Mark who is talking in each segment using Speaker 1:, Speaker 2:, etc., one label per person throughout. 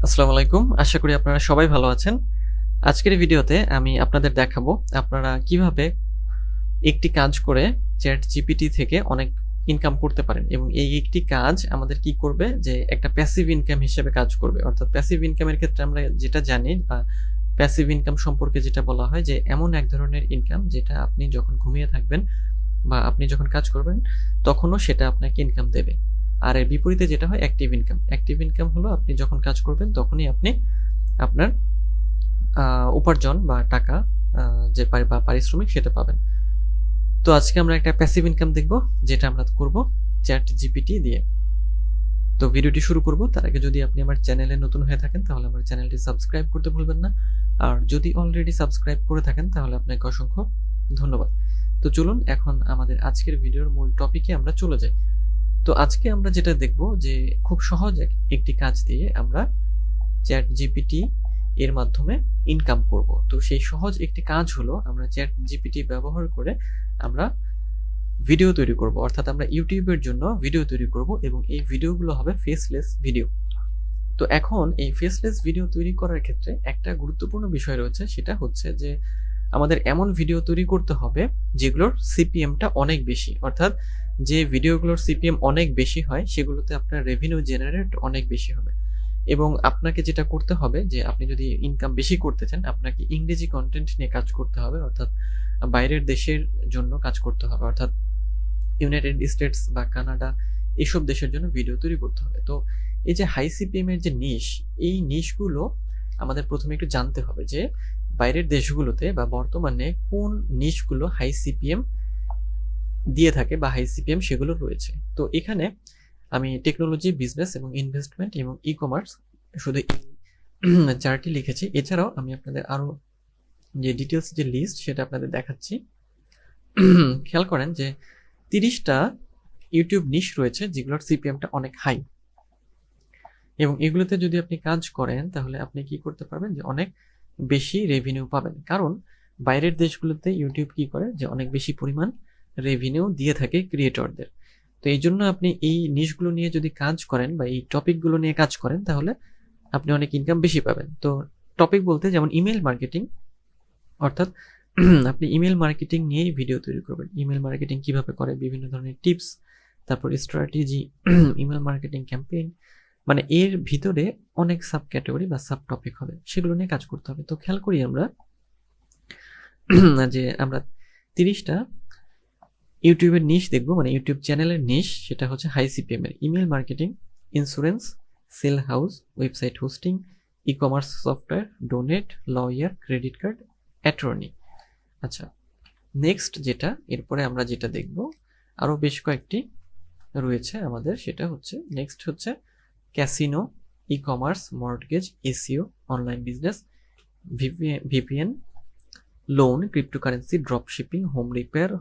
Speaker 1: আসসালামু আলাইকুম। আশা করি আপনারা সবাই ভালো আছেন। আজকের ভিডিওতে আমি আপনাদের দেখাবো আপনারা কিভাবে একটি কাজ করে ChatGPT থেকে অনেক ইনকাম করতে পারেন এবং এই একটি কাজ আমাদের কি করবে যে একটা প্যাসিভ ইনকাম হিসেবে কাজ করবে। অর্থাৎ প্যাসিভ ইনকামের ক্ষেত্রে আমরা যেটা জানি বা প্যাসিভ ইনকাম সম্পর্কে যেটা বলা হয় যে এমন এক ধরনের ইনকাম যেটা আপনি যখন ঘুমিয়ে থাকবেন বা আপনি যখন কাজ করবেন তখনও সেটা আপনাকে ইনকাম দেবে। আর এর বিপরীতে যেটা হয় অ্যাক্টিভ ইনকাম। অ্যাক্টিভ ইনকাম হলো আপনি যখন কাজ করবেন তখনই আপনি আপনার উপার্জন বা টাকা যে বা পারিশ্রমিক সেটা পাবেন। তো আজকে আমরা একটা প্যাসিভ ইনকাম দেখব যেটা আমরা করব ChatGPT দিয়ে। তো ভিডিওটি শুরু করব তার আগে যদি আপনি আমার চ্যানেলে নতুন হয়ে থাকেন তাহলে আমার চ্যানেলটি সাবস্ক্রাইব করতে ভুলবেন না। আর যদি অলরেডি সাবস্ক্রাইব করে থাকেন তাহলে আপনাকে অসংখ্য ধন্যবাদ। তো চলুন এখন আমাদের আজকের ভিডিওর মূল টপিকে আমরা চলে যাই। তো আজকে আমরা যেটা দেখব যে খুব সহজ একটি কাজ দিয়ে আমরা ChatGPT এর মাধ্যমে ইনকাম করব। তো সেই সহজ একটি কাজ হলো আমরা ChatGPT ব্যবহার করে আমরা ভিডিও তৈরি করব, অর্থাৎ আমরা ইউটিউবের জন্য ভিডিও তৈরি করব এবং এই ভিডিওগুলো হবে ফেসলেস ভিডিও। তো এখন এই ফেসলেস ভিডিও তৈরি করার ক্ষেত্রে একটা গুরুত্বপূর্ণ বিষয় রয়েছে, সেটা হচ্ছে যে আমাদের এমন ভিডিও তৈরি করতে হবে যেগুলোর সিপিএমটা অনেক বেশি, অর্থাৎ যে ভিডিওগুলোর সিপিএম অনেক বেশি হয় সেগুলোতে আপনার রেভিনিউ জেনারেট অনেক বেশি হবে। এবং আপনাকে যেটা করতে হবে যে আপনি যদি ইনকাম বেশি করতে চান আপনাকে ইংরেজি কন্টেন্ট নিয়ে কাজ করতে হবে, অর্থাৎ বাইরের দেশের জন্য কাজ করতে হবে, অর্থাৎ ইউনাইটেড স্টেটস বা কানাডা এইসব দেশের জন্য ভিডিও তৈরি করতে হবে। তো এই যে হাই সিপিএম এর যে নিশ, এই নিশগুলো আমাদের প্রথমে একটু জানতে হবে যে বাইরের দেশগুলোতে বা বর্তমানে কোন নিশগুলো হাই সিপিএম দিয়ে থাকে বা হাই সিপিএম সেগুলো রয়েছে। তো এখানে আমি টেকনোলজি, বিজনেস এবং ইনভেস্টমেন্ট এবং ই কমার্স শুধু চারটি লিখেছি। এছাড়াও আমি আপনাদের আরো যে ডিটেলস যে লিস্ট সেটা আপনাদের দেখাচ্ছি। খেয়াল করেন যে 30টা ইউটিউব নিশ রয়েছে যেগুলোর সিপিএমটা অনেক হাই এবং এগুলোতে যদি আপনি কাজ করেন তাহলে আপনি কি করতে পারবেন যে অনেক বেশি রেভিনিউ পাবেন। কারণ বাইরের দেশগুলোতে ইউটিউব কি করে যে অনেক বেশি পরিমাণ রেভিনিউ দিয়ে থাকে ক্রিয়েটরদের। তো এই জন্য আপনি এই নিশগুলো নিয়ে যদি কাজ করেন বা এই টপিকগুলো নিয়ে কাজ করেন তাহলে আপনি অনেক ইনকাম বেশি পাবেন। তো টপিক বলতে যেমন ইমেল মার্কেটিং, অর্থাৎ আপনি ইমেল মার্কেটিং নিয়েই ভিডিও তৈরি করবেন। ইমেল মার্কেটিং কিভাবে করে, বিভিন্ন ধরনের টিপস, তারপর স্ট্র্যাটেজি, ইমেল মার্কেটিং ক্যাম্পেইন, মানে এর ভিতরে অনেক সাব ক্যাটাগরি বা সাব টপিক হবে, সেগুলো নিয়ে কাজ করতে হবে। তো খেয়াল করি আমরা যে আমরা 30টা ইউটিউবের নিশ দেখবো, মানে ইউটিউব চ্যানেলের নিশ, সেটা হচ্ছে হাই সিপিএম এর email marketing, insurance, sell house, website hosting, e commerce software, donate, lawyer, credit card, attorney. আচ্ছা, নেক্সট যেটা এরপরে আমরা যেটা দেখব আরো বেশ কয়েকটি রয়েছে আমাদের, সেটা হচ্ছে নেক্সট হচ্ছে casino, e commerce, mortgage, SEO, online business, VPN, loan, cryptocurrency, drop shipping, home repair,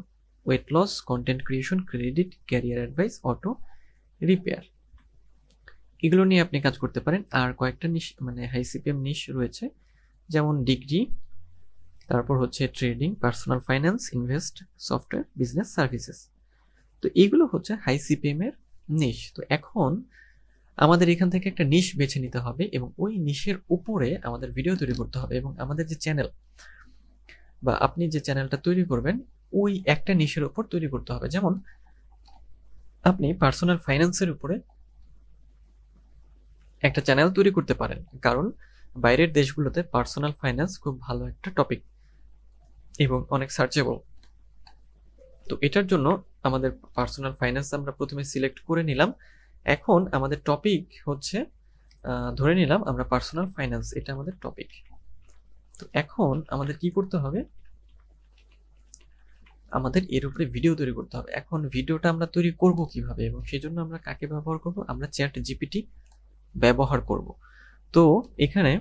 Speaker 1: weight loss, content creation, credit, career advice, auto repair. এগুলো নিয়ে আপনি কাজ করতে পারেন। আর কয়েকটা নিশ মানে হাই সিপিএম নিশ রয়েছে, যেমন ডিগ্রি, তারপর হচ্ছে trading, personal finance, invest, software, business services. তো এইগুলো হচ্ছে হাই সিপিএম এর নিশ। তো এখন আমাদের এখান থেকে একটা নিশ বেছে নিতে হবে এবং ওই নিশের উপরে আমাদের ভিডিও তৈরি করতে হবে এবং আমাদের যে চ্যানেল বা আপনি যে চ্যানেলটা তৈরি করবেন ওই একটা নিশের উপর তৈরি করতে হবে। যেমন আপনি পার্সোনাল ফাইন্যান্সের উপরে একটা চ্যানেল তৈরি করতে পারেন, কারণ বাইরের দেশগুলোতে পার্সোনাল ফাইন্যান্স খুব ভালো একটা টপিক এবং অনেক সার্চেবল। তো এটার জন্য আমাদের পার্সোনাল ফাইন্যান্স আমরা প্রথমে সিলেক্ট করে নিলাম। এখন আমাদের টপিক হচ্ছে ধরে নিলাম আমরা পার্সোনাল ফাইন্যান্স, এটা আমাদের টপিক। তো এখন আমাদের কি করতে হবে, আমাদের এর উপরে ভিডিও তৈরি করতে হবে। এখন ভিডিওটা আমরা তৈরি করব কিভাবে এবং সেজন্য আমরা কাকে ব্যবহার করব, আমরা ChatGPT ব্যবহার করব। তো এখানে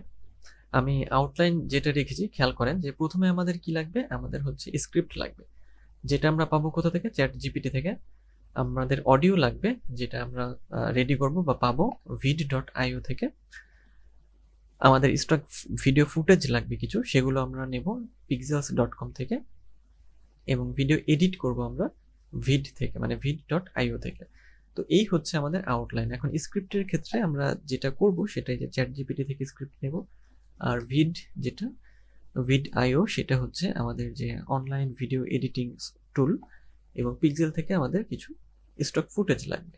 Speaker 1: আমি আউটলাইন যেটা রেখেছি খেয়াল করেন যে প্রথমে আমাদের কি লাগবে, আমাদের হচ্ছে স্ক্রিপ্ট লাগবে, যেটা আমরা পাবো কোথা থেকে, ChatGPT থেকে। আমাদের অডিও লাগবে, যেটা আমরা রেডি করব বা পাবো vid.io থেকে। আমাদের স্টক ভিডিও ফুটেজ লাগবে কিছু, সেগুলো আমরা নেব pixels.com থেকে। এবং ভিডিও এডিট করব আমরা ভিড থেকে, মানে vid.io থেকে। তো এই হচ্ছে আমাদের আউটলাইন। এখন স্ক্রিপ্টের ক্ষেত্রে আমরা যেটা করব সেটাই যে ChatGPT থেকে স্ক্রিপ্ট নেব, আর যেটা ভিড.io সেটা হচ্ছে আমাদের যে অনলাইন ভিডিও এডিটিং টুল, এবং পিক্সেল থেকে আমাদের কিছু স্টক ফুটেজ লাগবে।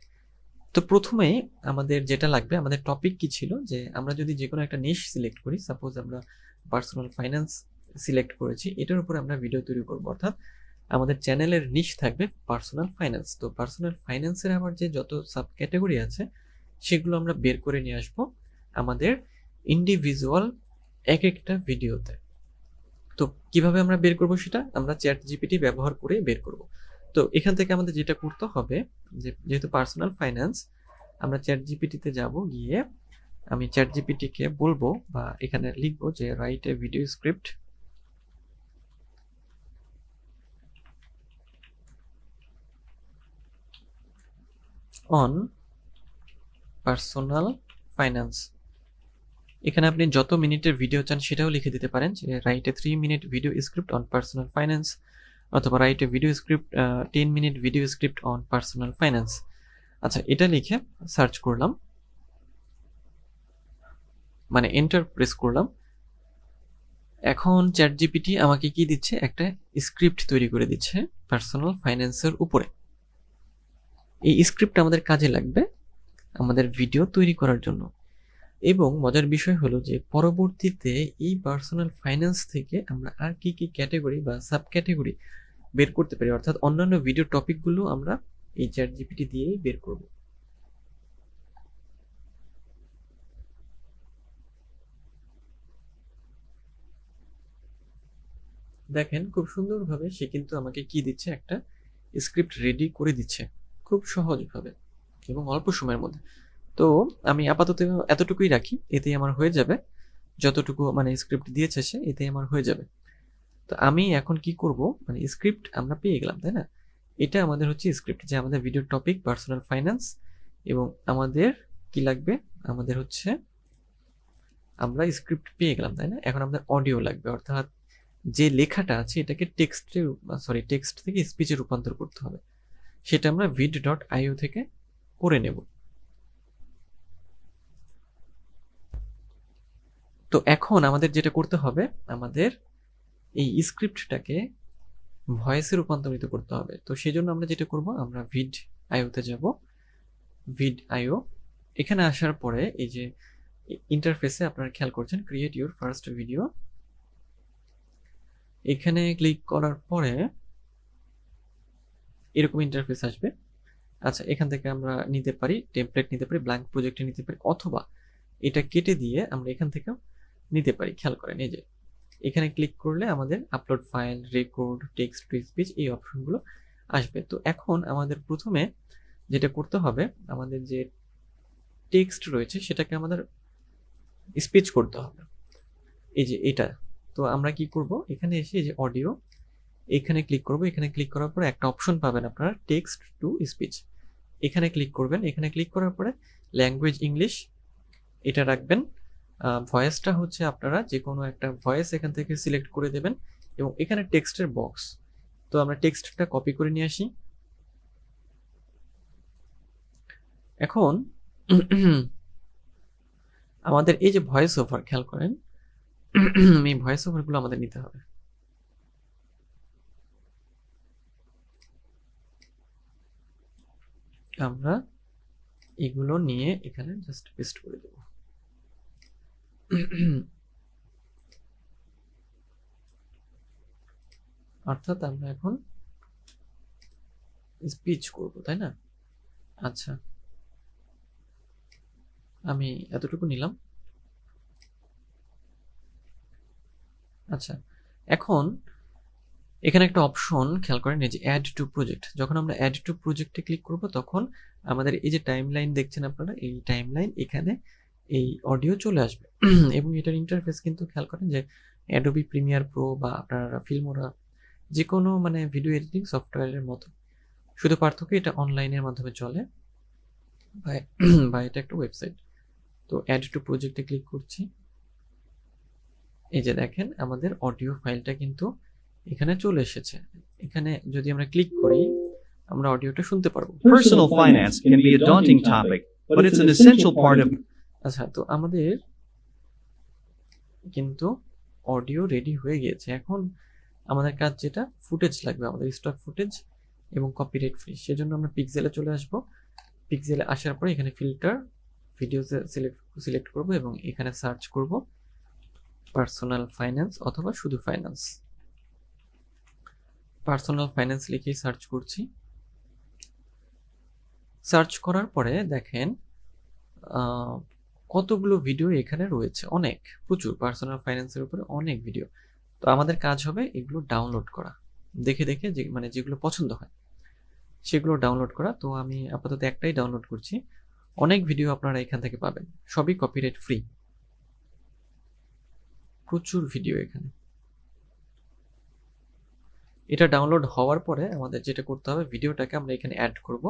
Speaker 1: তো প্রথমেই আমাদের যেটা লাগবে, আমাদের টপিক কি ছিল, যে আমরা যদি যে কোনো একটা নিশ সিলেক্ট করি, সাপোজ আমরা পার্সোনাল ফাইন্যান্স সিলেক্ট করেছি, এটার উপরে আমরা ভিডিও তৈরি করবো। অর্থাৎ আমাদের চ্যানেলের নিশ থাকবে পার্সোনাল ফাইন্যান্স। তো পার্সোনাল ফাইন্যান্সের আবার যে যত সাব ক্যাটাগরি আছে সেগুলো আমরা বের করে নিয়ে আসবো আমাদের ইন্ডিভিজুয়াল এক একটা ভিডিওতে। তো কিভাবে আমরা বের করব সেটা আমরা ChatGPT ব্যবহার করে বের করব। তো এখান থেকে আমাদের যেটা করতে হবে, যেহেতু পার্সোনাল ফাইন্যান্স, আমরা ChatGPT-তে যাব, গিয়ে আমি ChatGPT-কে বলবো বা এখানে লিখবো যে write a video script on personal finance. এখানে আপনি যত মিনিটের ভিডিও চান সেটাও লিখে দিতে পারেন, যে write a 3 minute video script on personal finance, অথবা write a video script 10 minute video script on personal finance. আচ্ছা, এটা লিখে সার্চ করলাম, মানে এন্টার প্রেস করলাম। এখন ChatGPT আমাকে কি দিচ্ছে, একটা স্ক্রিপ্ট তৈরি করে দিচ্ছে পার্সোনাল ফাইন্যান্সের উপরে। এই স্ক্রিপ্ট আমাদের কাজে লাগবে আমাদের ভিডিও তৈরি করার জন্য। এবং মজার বিষয় হলো যে পরবর্তীতে এই পার্সোনাল ফাইন্যান্স থেকে আমরা আর কি কি ক্যাটাগরি বা সাব ক্যাটাগরি বের করতে পারি, অর্থাৎ অন্যান্য ভিডিও টপিকগুলো আমরা এই ChatGPT দিয়েই বের করব। দেখেন খুব সুন্দরভাবে সে কিন্তু আমাকে কি দিচ্ছে, একটা স্ক্রিপ্ট রেডি করে দিচ্ছে খুব সহজভাবে এবং অল্প সময়ের মধ্যে। তো আমি আপাতত এতটুকুই রাখি, এতেই আমার হয়ে যাবে। যতটুকু মানে স্ক্রিপ্ট দিয়েছে সে, এতেই আমার হয়ে যাবে। তো আমি এখন কি করব, মানে স্ক্রিপ্ট আমরা পেয়ে গেলাম, তাই না? এটা আমাদের হচ্ছে স্ক্রিপ্ট, যে আমাদের ভিডিও টপিক পার্সোনাল ফাইন্যান্স, এবং আমাদের কি লাগবে, আমাদের হচ্ছে আমরা স্ক্রিপ্ট পেয়ে গেলাম, তাই না? এখন আমাদের অডিও লাগবে, অর্থাৎ যে লেখাটা আছে এটাকে টেক্সট থেকে স্পিচে রূপান্তর করতে হবে। সেটা আমরা vid.io থেকে করে নেব। তো এখন আমাদের যেটা করতে হবে, আমাদের এই স্ক্রিপ্টটাকে ভয়েসে রূপান্তরিত করতে হবে। তো সেই জন্য আমরা যেটা করব, আমরা vid.io-তে যাব। vid.io, এখানে আসার পরে এই যে ইন্টারফেসে আপনারা খেয়াল করছেন ক্রিয়েট ইউর ফার্স্ট ভিডিও, এখানে ক্লিক করার পরে এরকম ইন্টারফেস আসবে। আচ্ছা, এখান থেকে আমরা নিতে পারি টেমপ্লেট, নিতে পারি ব্ল্যাঙ্ক প্রজেক্টে নিতে পারি, অথবা এটা কেটে দিয়ে আমরা এখান থেকেও নিতে পারি। খেয়াল করেন এই যে এখানে ক্লিক করলে আমাদের upload file, record, text to speech এই অপশনগুলো আসবে। তো এখন আমাদের প্রথমে যেটা করতে হবে, আমাদের যে টেক্সট রয়েছে সেটাকে আমাদের স্পিচ করতে হবে, এই যে এটা। তো আমরা কি করব, এখানে এসে এই যে অডিও, এখানে ক্লিক করব। এখানে ক্লিক করার পরে একটা অপশন পাবেন আপনারা, টেক্সট টু স্পিচ। এখানে ক্লিক করবেন। এখানে ক্লিক করার পরে ল্যাঙ্গুয়েজ ইংলিশ এটা রাখবেন। ভয়েসটা হচ্ছে আপনারা যে কোনো একটা ভয়েস এখান থেকে সিলেক্ট করে দেবেন, এবং এখানে টেক্সটের বক্স। তো আমরা টেক্সটটা কপি করে নিয়ে আসি। এখন আমাদের এই যে ভয়েস ওভার, খেয়াল করেন এই ভয়েস ওভারগুলো আমাদের নিতে হবে। আমরা এগুলো নিয়ে এখানে জাস্ট পেস্ট করে দেব। অর্থাৎ আমরা এখন স্পিচ করব, তাই না? আচ্ছা, আমি এতটুকু নিলাম। আচ্ছা, এখন এখানে একটা অপশন খেয়াল করেন, এই যে অ্যাড টু প্রজেক্ট। যখন আমরা অ্যাড টু প্রজেক্টে ক্লিক করব, তখন আমাদের এই যে টাইমলাইন দেখছেন আপনারা, এই টাইমলাইন এখানে এই অডিও চলে আসবে। এবং এটার ইন্টারফেস কিন্তু খেয়াল করেন যে অ্যাডোবি প্রিমিয়ার প্রো বা আপনার ফিল্মোরা, যে কোনো মানে ভিডিও এডিটিং সফটওয়্যারের মতো, শুধু পার্থক্য এটা অনলাইনের মাধ্যমে চলে, বা এটা একটা ওয়েবসাইট। তো অ্যাড টু প্রজেক্টে ক্লিক করছি। এই যে দেখেন আমাদের অডিও ফাইলটা কিন্তু এখানে চলে এসেছে। এখানে যদি আমরা ক্লিক করি, আমরা অডিওটা শুনতে পারবো।
Speaker 2: Personal finance can be a daunting topic, but it's an essential part of.
Speaker 1: আচ্ছা, তো আমাদের কিন্তু অডিও রেডি হয়ে গিয়েছে। এখন আমাদের কাজ যেটা ফুটেজ লাগবে, আমাদের স্টক ফুটেজ এবং কপিরাইট ফ্রি। সেজন্য আমরা পিক্সেলে চলে আসব। পিক্সেলে আসার পরে এখানে ফিল্টার ভিডিওসে সিলেক্ট করব এবং এখানে সার্চ করব পার্সোনাল ফাইন্যান্স অথবা শুধু ফাইন্যান্স। পার্সোনাল ফাইন্যান্স লিখেই সার্চ করছি। সার্চ করার পরে দেখেন কতগুলো ভিডিও এখানে রয়েছে, অনেক, প্রচুর। পার্সোনাল ফাইন্যান্সের উপরে অনেক ভিডিও। তো আমাদের কাজ হবে এগুলো ডাউনলোড করা, দেখে দেখে যেগুলো পছন্দ হয় সেগুলো ডাউনলোড করা। তো আমি আপাতত একটাই ডাউনলোড করছি। অনেক ভিডিও আপনারা এখান থেকে পাবেন, সবই কপিরাইট ফ্রি, প্রচুর ভিডিও এখানে। এটা ডাউনলোড হওয়ার পরে আমাদের যেটা করতে হবে, ভিডিওটাকে আমরা এখানে অ্যাড করব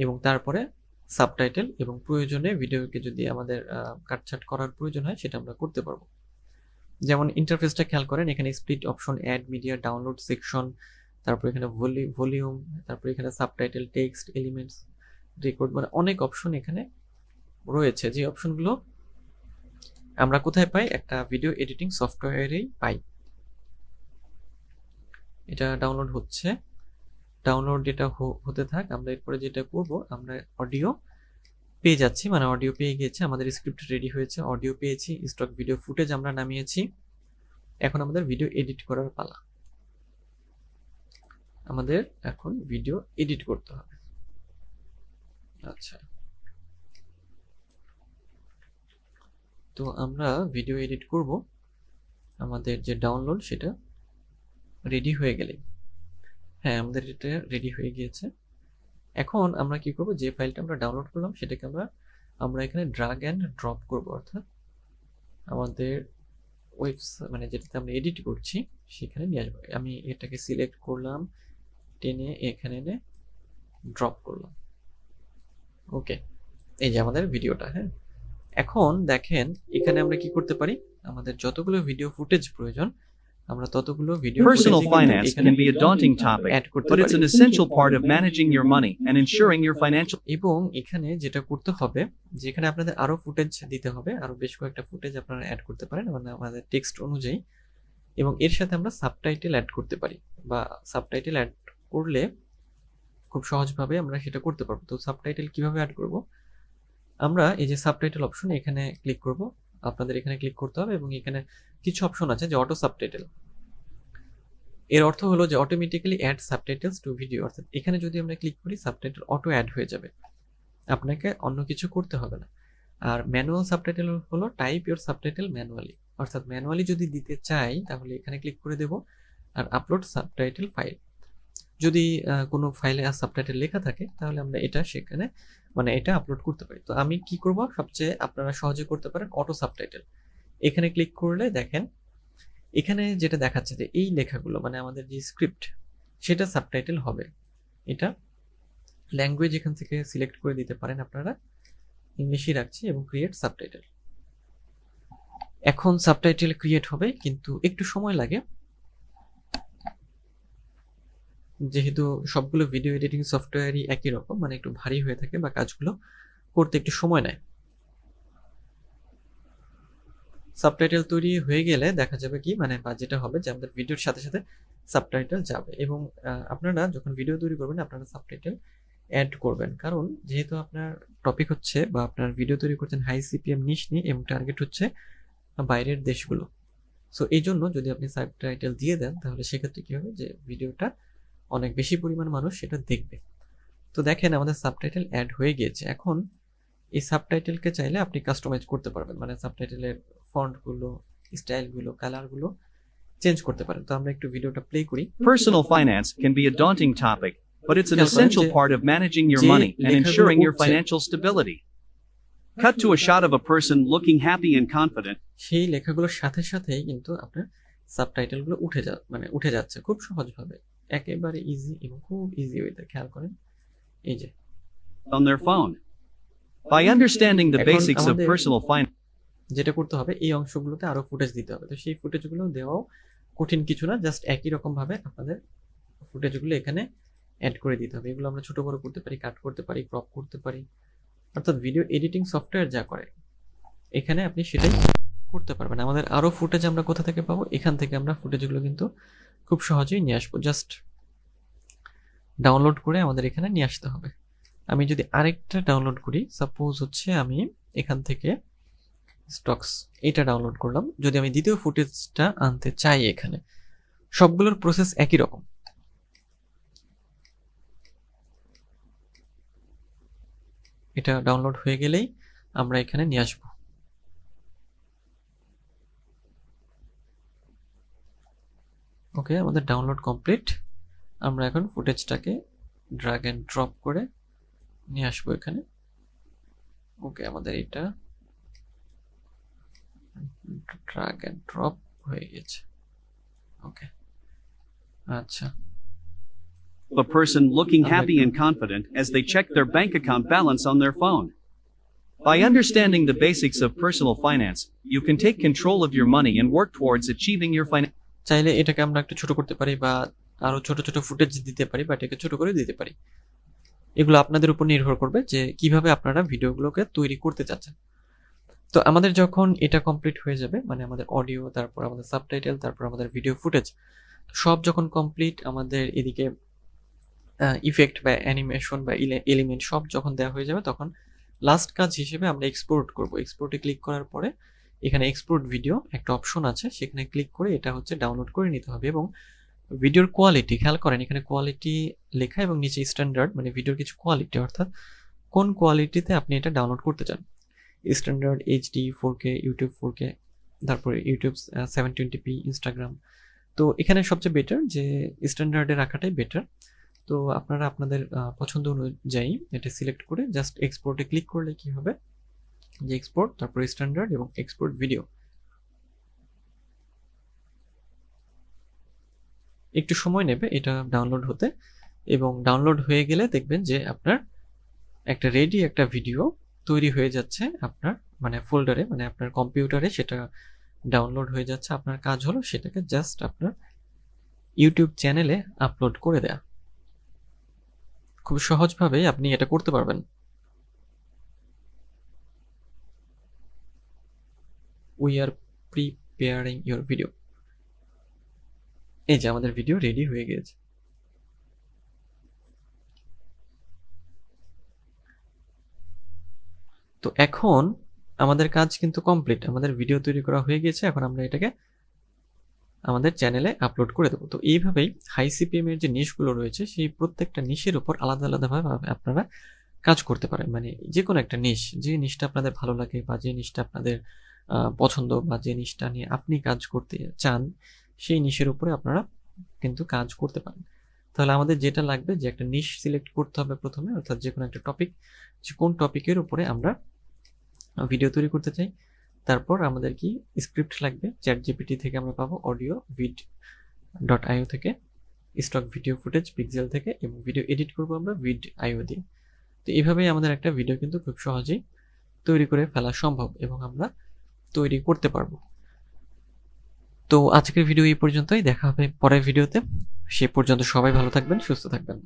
Speaker 1: এবং তারপরে সাবটাইটেল এবং প্রয়োজনে ভিডিওকে যদি আমাদের কাটছাট করার প্রয়োজন হয় সেটা আমরা করতে পারবো। যেমন ইন্টারফেসটা খেয়াল করেন, এখানে split option, add media, download section, তারপর এখানে ভলিউম, তারপর এখানে সাবটাইটেল, টেক্সট, এলিমেন্টস, রেকর্ড, অনেক অপশন এখানে রয়েছে। যে অপশনগুলো আমরা কোথায় পাই? একটা ভিডিও এডিটিং সফটওয়্যারেই পাই। এটা ডাউনলোড হচ্ছে, ডাউনলোড যেটা হতে থাক। আমরা এরপরে যেটা করব, আমরা অডিও পেয়ে যাচ্ছি, অডিও পেয়ে গিয়েছে, আমাদের স্ক্রিপ্ট রেডি হয়েছে, অডিও পেয়েছি, স্টক ভিডিও ফুটেজ আমরা নামিয়েছি। এখন আমাদের ভিডিও এডিট করার পালা। আমাদের এখন ভিডিও এডিট করতে হবে। আচ্ছা, তো আমরা ভিডিও এডিট করব। আমাদের যে ডাউনলোড সেটা রেডি হয়ে গেলে, হ্যাঁ আমাদের এটা রেডি হয়ে গিয়েছে। এখন আমরা কি করব, যে ফাইলটা আমরা ডাউনলোড করলাম সেটাকে আমরা এখানে ড্রাগ অ্যান্ড ড্রপ করব, অর্থাৎ আমাদের ওয়েবসাইট যেটাতে আমরা এডিট করছি সেখানে নিয়ে আসবো। আমি এটাকে সিলেক্ট করলাম, টেনে এখানে এনে ড্রপ করলাম। ওকে, এই যে আমাদের ভিডিওটা। হ্যাঁ, এখন দেখেন এখানে আমরা কি করতে পারি, আমাদের যতগুলো ভিডিও ফুটেজ প্রয়োজন আমরা ততগুলো video
Speaker 2: Personal finance can be a daunting topic, but it's an essential part of managing your money and ensuring your financial.
Speaker 1: এবং এখানে যেটা করতে হবে, যেখানে আপনাদের আরো ফুটেজ দিতে হবে, আরো বেশ কয়েকটা ফুটেজ আপনারা অ্যাড করতে পারেন আমাদের টেক্সট অনুযায়ী, এবং এর সাথে আমরা সাবটাইটেল অ্যাড করতে পারি, বা সাবটাইটেল অ্যাড করলে খুব সহজভাবে আমরা সেটা করতে পারবো। তো সাবটাইটেল কিভাবে অ্যাড করব, আমরা এই যে সাবটাইটেল অপশন এখানে ক্লিক করব, আপনাদের এখানে ক্লিক করতে হবে এবং এখানে কিছু অপশন আছে যে অটো সাবটাইটেল। এর অর্থ হলো যে automatically add subtitles to video, অর্থাৎ এখানে যদি আমরা ক্লিক করি সাবটাইটেল অটো অ্যাড হয়ে যাবে, আপনাকে অন্য কিছু করতে হবে না। আর ম্যানুয়াল সাবটাইটেল হলো টাইপ ইওর সাবটাইটেল ম্যানুয়ালি, অর্থাৎ ম্যানুয়ালি যদি দিতে চাই তাহলে এখানে ক্লিক করে দেব। আর আপলোড সাবটাইটেল ফাইল, যদি কোনো ফাইলে সাবটাইটেল লেখা থাকে তাহলে আমরা এটা সেখানে এটা আপলোড করতে পারি। তো আমি কি করব, সবচেয়ে আপনারা সহজে করতে পারেন অটো সাবটাইটেল। এখানে ক্লিক করলে দেখেন এখানে যেটা দেখাচ্ছে যে এই লেখাগুলো আমাদের যে স্ক্রিপ্ট সেটা সাবটাইটেল হবে। এটা ল্যাঙ্গুয়েজ এখান থেকে সিলেক্ট করে দিতে পারেন আপনারা, ইংলিশই রাখছি, এবং ক্রিয়েট সাবটাইটেল। এখন সাবটাইটেল ক্রিয়েট হবে, কিন্তু একটু সময় লাগে, যেহেতু সবগুলো ভিডিও এডিটিং সফটওয়্যারই একই রকম, একটু ভারী হয়ে থাকে বা কাজগুলো করতে একটু সময় নেয়। সাবটাইটেল তৈরি হয়ে গেলে দেখা যাবে কি বা যেটা হবে যে আমাদের ভিডিওর সাথে সাথে সাবটাইটেল যাবে। এবং আপনারা যখন ভিডিও তৈরি করবেন আপনারা সাবটাইটেল অ্যাড করবেন, কারণ যেহেতু আপনার টপিক হচ্ছে বা আপনার ভিডিও তৈরি করছেন হাই সিপিএম নিশ নিয়ে এবং টার্গেট হচ্ছে বাইরের দেশগুলো, সো এই জন্য যদি আপনি সাবটাইটেল দিয়ে দেন তাহলে সেক্ষেত্রে কি হবে যে ভিডিওটা অনেক বেশি পরিমাণ মানুষ সেটা দেখবে। তো দেখেন আমাদের সাবটাইটেল অ্যাড হয়ে গিয়েছে। এখন এই সাবটাইটেলকে চাইলে আপনি কাস্টমাইজ করতে পারবেন, সাবটাইটেলের ফন্টগুলো, স্টাইলগুলো, কালারগুলো চেঞ্জ করতে পারেন। তো আমরা একটু ভিডিওটা প্লে করি।
Speaker 2: Personal finance can be a daunting topic, but it's an essential part of managing your money and ensuring your financial stability. Cut to a shot of a person looking happy and confident.
Speaker 1: সেই লেখাগুলোর সাথে সাথেই কিন্তু আপনার সাবটাইটেলগুলো উঠে যাচ্ছে খুব সহজভাবে, একেবারে ইজি এবং খুব ইজি ওয়েতে। খেয়াল করেন এই যে
Speaker 2: on their phone. By understanding the basics of personal finance,
Speaker 1: যেটা করতে হবে এই অংশগুলোতে আরো ফুটেজ দিতে হবে। তো সেই ফুটেজগুলো দেওয়াও কঠিন কিছু না, জাস্ট একই রকম ভাবে আপনাদের ফুটেজগুলো এখানে অ্যাড করে দিতে হবে। এগুলো আমরা ছোট বড় করতে পারি, কাট করতে পারি, ক্রপ করতে পারি, অর্থাৎ ভিডিও এডিটিং সফটওয়্যার যা করে এখানে আপনি সেটাই করতে পারবেন। আমাদের আরও ফুটেজ আমরা কোথা থেকে পাবো? এখান থেকে আমরা ফুটেজগুলো কিন্তু খুব সহজেই নিয়ে আসবো। জাস্ট ডাউনলোড করে আমাদের এখানে নিয়ে আসতে হবে। আমি যদি আরেকটা ডাউনলোড করি, সাপোজ হচ্ছে আমি এখান থেকে স্টকস এটা ডাউনলোড করলাম, যদি আমি দ্বিতীয় ফুটেজটা আনতে চাই, এখানে সবগুলোর প্রসেস একই রকম। এটা ডাউনলোড হয়ে গেলেই আমরা এখানে নিয়ে আসব। ওকে, আমাদের ডাউনলোড কমপ্লিট। আমরা এখন ফুটেজটাকে ড্র্যাগ এন্ড ড্রপ করে নিয়ে আসবো এখানে। ওকে, আমাদের এটা ড্র্যাগ এন্ড ড্রপ হয়ে গেছে। ওকে, আচ্ছা।
Speaker 2: A person looking happy and confident as they check their bank account balance on their phone. By understanding the basics of personal finance, you can take control of your money and work towards achieving your financial.
Speaker 1: চাইলে এটাকে আমরা একটু ছোট করতে পারি বা আরো ছোট ছোট ফুটেজ দিতে পারি বা এটাকে ছোট করে দিতে পারি। এগুলো আপনাদের উপর নির্ভর করবে যে কিভাবে আপনারা ভিডিওগুলোকে তৈরি করতে চাচ্ছেন। তো আমাদের যখন এটা কমপ্লিট হয়ে যাবে, মানে আমাদের অডিও, তারপর আমাদের সাবটাইটেল, তারপর আমাদের ভিডিও ফুটেজ সব যখন কমপ্লিট, আমাদের এদিকে ইফেক্ট বা অ্যানিমেশন বা এলিমেন্ট সব যখন দেওয়া হয়ে যাবে, তখন লাস্ট কাজ হিসেবে আমরা এক্সপোর্ট করব। এক্সপোর্টে ক্লিক করার পরে এখানে এক্সপোর্ট ভিডিও একটা অপশন আছে, সেখানে ক্লিক করে এটা হচ্ছে ডাউনলোড করে নিতে হবে। এবং ভিডিওর কোয়ালিটি খেয়াল করেন, এখানে কোয়ালিটি লেখা এবং নিচে স্ট্যান্ডার্ড, মানে ভিডিওর কিছু কোয়ালিটি, অর্থাৎ কোন কোয়ালিটিতে আপনি এটা ডাউনলোড করতে চান। Standard, HD, 4K, YouTube 4K, তারপরে ইউটিউব 720p, ইনস্টাগ্রাম। তো এখানে সবচেয়ে বেটার যে স্ট্যান্ডার্ডে রাখাটাই বেটার। তো আপনারা আপনাদের পছন্দ অনুযায়ী এটা সিলেক্ট করে জাস্ট এক্সপোর্টে ক্লিক করলে কি হবে, যে এক্সপোর্ট, তারপর স্ট্যান্ডার্ড এবং এক্সপোর্ট ভিডিও। একটু সময় নেবে এটা ডাউনলোড হতে, এবং ডাউনলোড হয়ে গেলে দেখবেন যে আপনার একটা রেডি একটা ভিডিও তৈরি হয়ে যাচ্ছে আপনার মানে ফোল্ডারে, মানে আপনার কম্পিউটারে সেটা ডাউনলোড হয়ে যাচ্ছে। আপনার কাজ হলো সেটাকে জাস্ট আপনার ইউটিউব চ্যানেলে আপলোড করে দেয়া। খুব সহজভাবেই আপনি এটা করতে পারবেন। We are preparing your video. এই যে আমাদের ভিডিও রেডি হয়ে গেছে। তো এখন আমাদের কাজ কিন্তু কমপ্লিট, আমাদের ভিডিও তৈরি করা হয়ে গেছে। এখন আমরা এটাকে আমাদের চ্যানেলে আপলোড করে দেবো। তো এইভাবেই হাই সিপিএম এর যে নিশগুলো রয়েছে, সেই প্রত্যেকটা নিশের উপর আলাদা আলাদাভাবে আপনারা কাজ করতে পারেন। মানে যে কোনো একটা নিশ, যে নিশটা আপনাদের ভালো লাগে বা যে নিশটা আপনাদের পছন্দ বা যে নিশটা নিয়ে আপনি কাজ করতে চান, সেই নিশের উপরে আপনারা কিন্তু কাজ করতে পারেন। তাহলে আমাদের যেটা লাগবে, যে একটা নিশ সিলেক্ট করতে হবে প্রথমে, অর্থাৎ যে কোনো একটা টপিক, যে কোন টপিকের উপরে আমরা ভিডিও তৈরি করতে চাই। তারপর আমাদের কি স্ক্রিপ্ট লাগবে, ChatGPT থেকে আমরা পাবো, অডিও vid.io থেকে, স্টক ভিডিও ফুটেজ পিক্সেল থেকে, এবং ভিডিও এডিট করবো আমরা vid.io দিয়ে। তো এইভাবেই আমাদের একটা ভিডিও কিন্তু খুব সহজেই তৈরি করে ফেলা সম্ভব এবং আমরা তৈরি করতে পারবো। তো আজকের ভিডিও এই পর্যন্তই, দেখা হবে পরের ভিডিওতে। সে পর্যন্ত সবাই ভালো থাকবেন, সুস্থ থাকবেন।